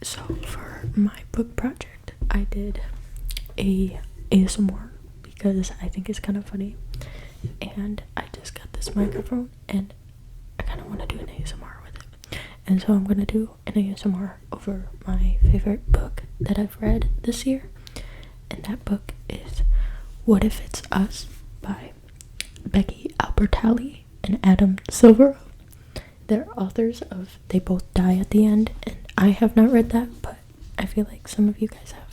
So for my book project, I did a ASMR because I think it's kind of funny, and I just got this microphone and I kind of want to do an ASMR with it, and so I'm gonna do an ASMR over my favorite book that I've read this year, and that book is What If It's Us by Becky Albertalli and Adam Silver. They're authors of They Both Die at the End, and I have not read that, but I feel like some of you guys have.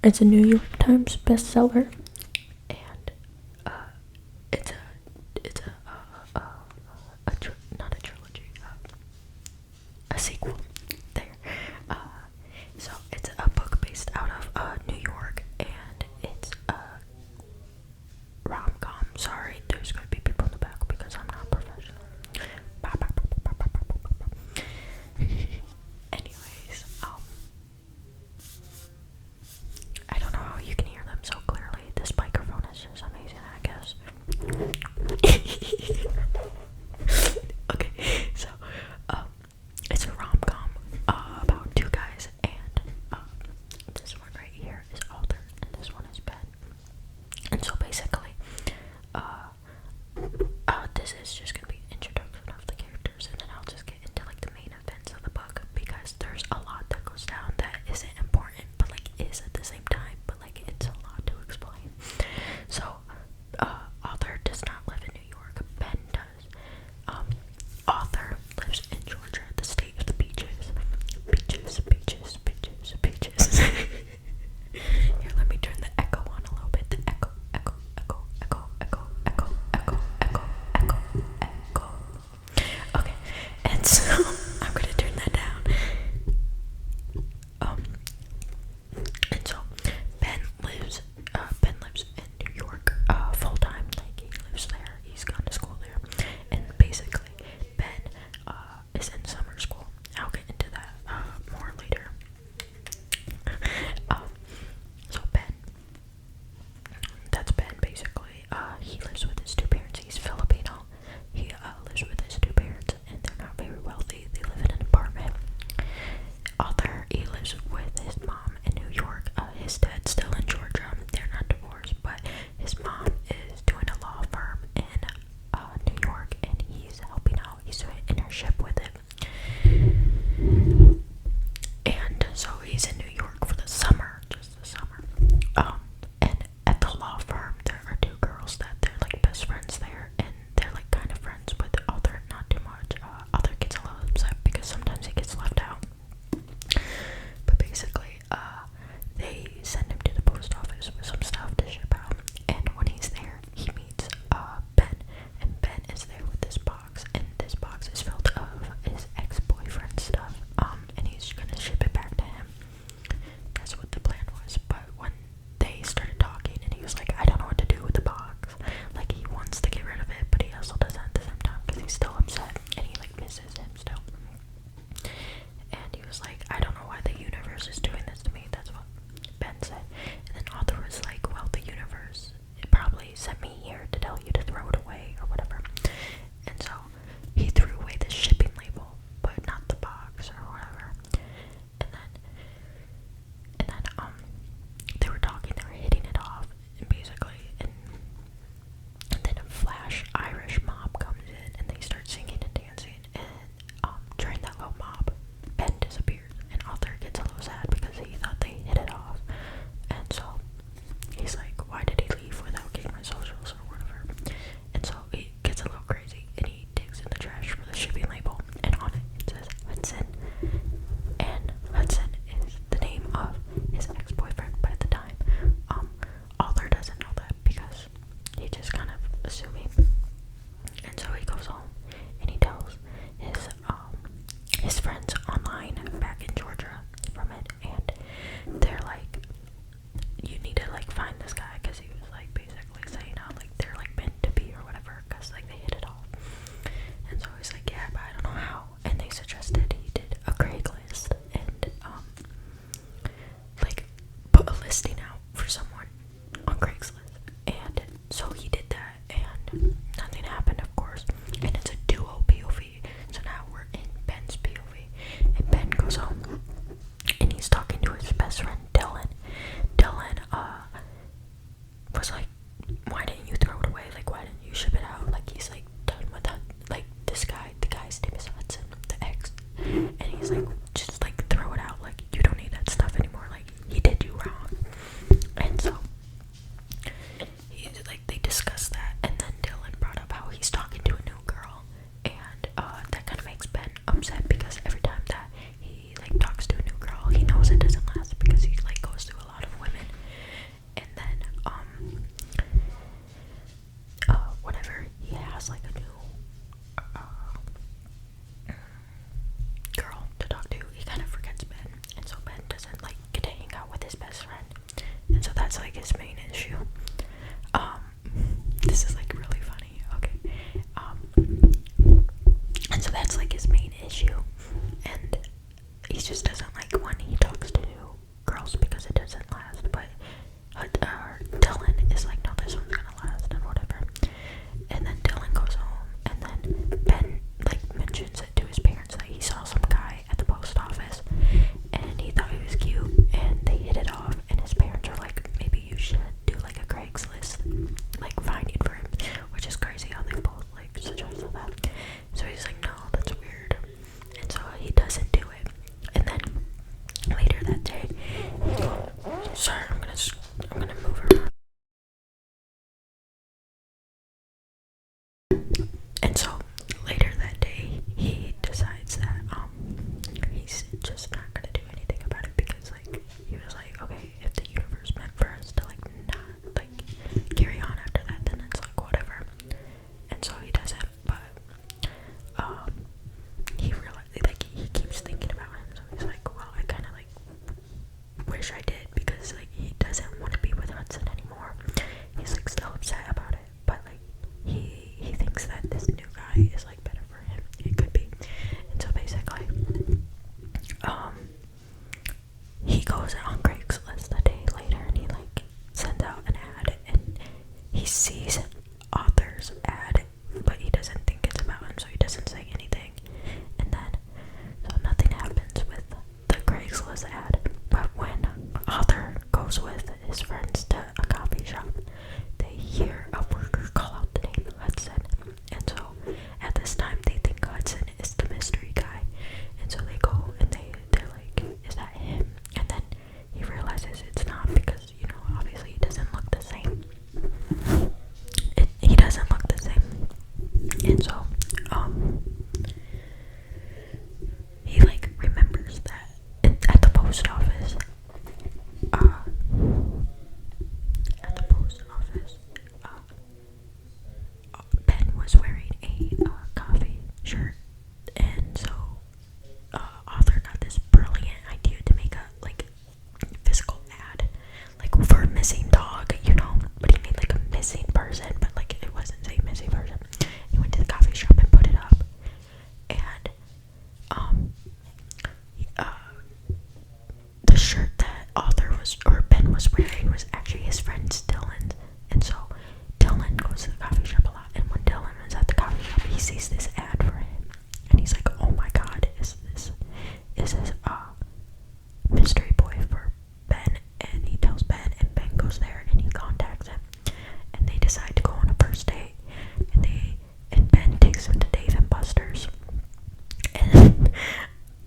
It's a New York Times bestseller, and it's not a trilogy, a sequel. There, so it's a book based out of New York, and it's a rom-com. Sorry, there's gonna be people in the back because I'm not professional. Anyways, I don't know how you can hear them so clearly. This microphone is just amazing, I guess. Okay, so it's a rom-com about two guys, and this one right here is Alder, and this one is Ben. And so basically, this is just gonna be an introduction of the characters, and then I'll just get into like the main events of the book, because there's a lot that goes down that isn't important, but like is at the same time, but like it's a lot to explain. So, Arthur does not live in New York. Ben does. Arthur lives in Georgia, the state of the beaches. Beaches, beaches, beaches, beaches. Here, let me turn the echo on a little bit. The echo, echo, echo, echo, echo, echo, echo, echo, echo, echo. Okay, and so I'm gonna turn that down. And so Ben lives in New York full time. Like, he lives there. He's gone to school there, and basically Ben is in summer school. I'll get into that more later. So Ben, that's Ben basically. He lives with his two parents. He's Filipino. He lives with his two parents, and they're not very wealthy. They live in an apartment. Arthur, he lives with his mom in New York. His dad's still in Georgia. They're not divorced, but his mom is doing a law firm in New York, and he's helping out. He's doing an internship with it. And so he's in New York for the summer, just the summer. And at the law firm, there are two girls that they're like best friends there, and they're like kind of friends with Arthur, not too much. Arthur gets a little upset because sometimes he gets left out. But basically, they send him to the post office with some stuff to ship out, and when he's there, he meets Ben, and Ben is there with this box, and this box is filled of his ex-boyfriend stuff, and he's gonna ship it back to him. That's what the plan was. But when they started talking, and he was like, I don't know what to do with the box. Like, he wants to get rid of it, but he also doesn't at the same time, because he's still upset, and he like misses him still. And he was like, I don't know why the universe is doing this to me. That's what Ben said. And then Arthur was like, well, the universe, it probably sent me here to tell you to throw it away or whatever. And so he threw away the shipping label, but not the box or whatever. And then they were talking, they were hitting it off, and basically, and then a flash Irish mob comes in, and they start singing and dancing, and during that little mob, Ben disappears, and Arthur gets a little sad because he thought they hit it off, and so he's like, why did he leave without getting my socials or whatever? And so he gets a little crazy, and he digs in the trash for the shipping label, and on it says Hudson, and Hudson is the name of his ex-boyfriend, but at the time, Arthur doesn't know that because he just kind of assuming. And so he goes home, and he tells his friends online back in Georgia from it, and they're like, you need to like find this guy, because he was like basically saying how like they're like meant to be or whatever, because like they hit it off. And so he's like, yeah, but I don't know how. And they suggested he did a Craigslist and like put a listing out for someone on Craigslist. And so he did that, and nothing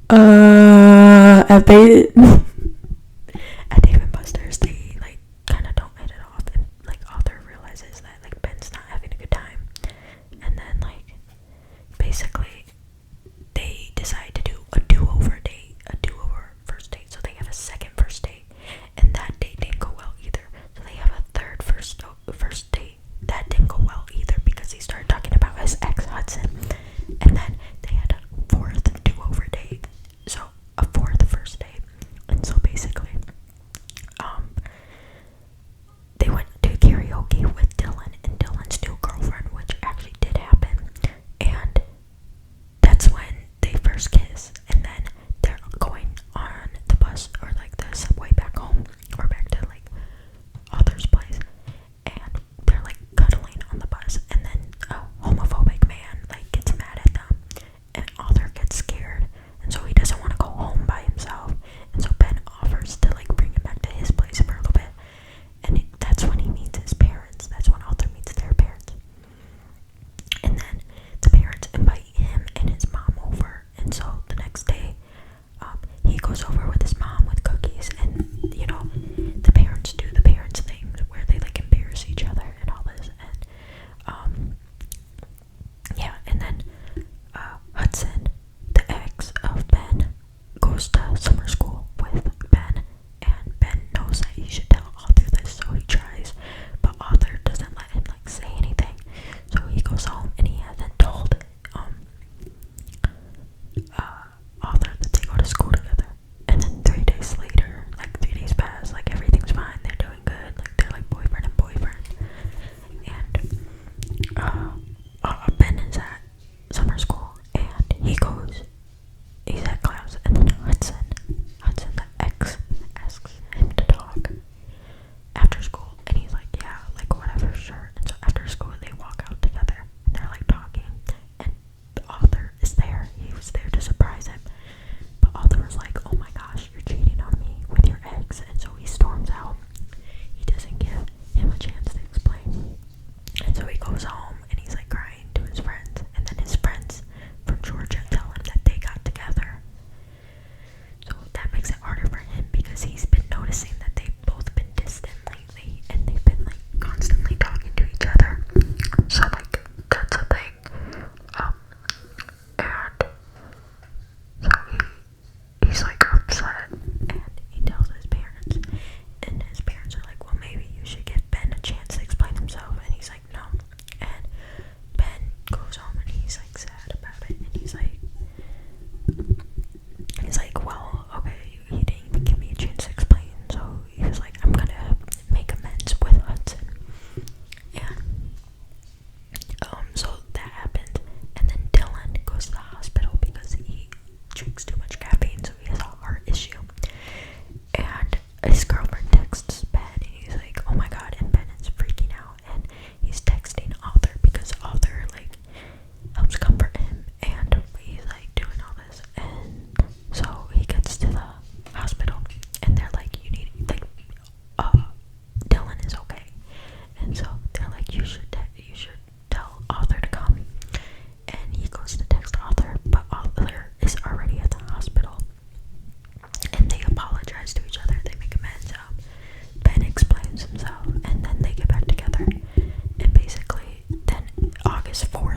At at Dave and Buster's, they like kind of don't hit it off, and like Arthur realizes that like Ben's not having a good time, and then like basically they decide to do a do-over date, a do-over first date. So they have a second first date, and that date didn't go well either. So they have a third first date that didn't go well either because he started talking about his ex Hudson, and then they had a fourth do-over date. So a fourth first date, and so basically, they went to karaoke with Dylan and Dylan's new girlfriend, which actually did happen, and that's when they first kiss, and then they're going on the bus or like the subway back home or back to like Arthur's place, and they're like cuddling on the bus, and then a homophobic man like gets mad at them, and Arthur gets scared, and so he doesn't want to go home by himself, and so Ben offers to like bring him back to his place for a little bit, and that's when he meets his parents. That's when Arthur meets their parents, and then the parents invite him and his mom over, and so the next day, he goes over with his mom with cookies, and you know, the parents do the parents thing where they like embarrass each other and all this, and yeah, and then Hudson, the ex of Ben, goes to summer school with Ben, and Ben knows that he should tell Arthur this, so he tries, but Arthur doesn't let him like say anything, so he goes home and he hasn't told Arthur that they go to school together. And then 3 days later, like 3 days pass, like everything's fine, they're doing good, like they're like boyfriend and boyfriend, and Ben is at summer school, and he's at class, and then Hudson the ex, asks him to talk after school, and he's like, yeah, like whatever, sure. And so after school they walk out together, and they're like talking, and Arthur is there. He was there to surprise him, but Arthur was like, oh my gosh, you're cheating on me with your ex, and so he storms out. He doesn't give him a chance to explain, and so he goes home and he's like crying to his friends, and then his friends from Georgia tell him that they got together. So that makes it harder for him because he's been noticing that they've both been distant lately, and they've been like constantly talking to each other. So like that's a thing. And so he's like upset, and he tells his parents, and his parents are like, well, maybe you should give Ben a chance to explain himself, and he's like, no. And Ben goes home and he's like sad about it, and he's like, well, okay, he didn't even give me a chance to explain, so he was like, I'm gonna make amends with Hudson. And so that happened, and then Dylan goes to the hospital because he drinks too much caffeine, so he has a heart issue. And his girlfriend texts Ben, and he's like, oh my god, and Ben is freaking out, and he's texting Arthur because Arthur like helps comfort him, and he's like doing all this, and so he gets to the hospital, and they're like, you need like Dylan is okay, and so they're like, you should tell Arthur to come, and he goes to text Arthur, but Arthur is already at the hospital, and they apologize to each other, they make amends. Ben explains himself, and then they get back together, and basically then August 4th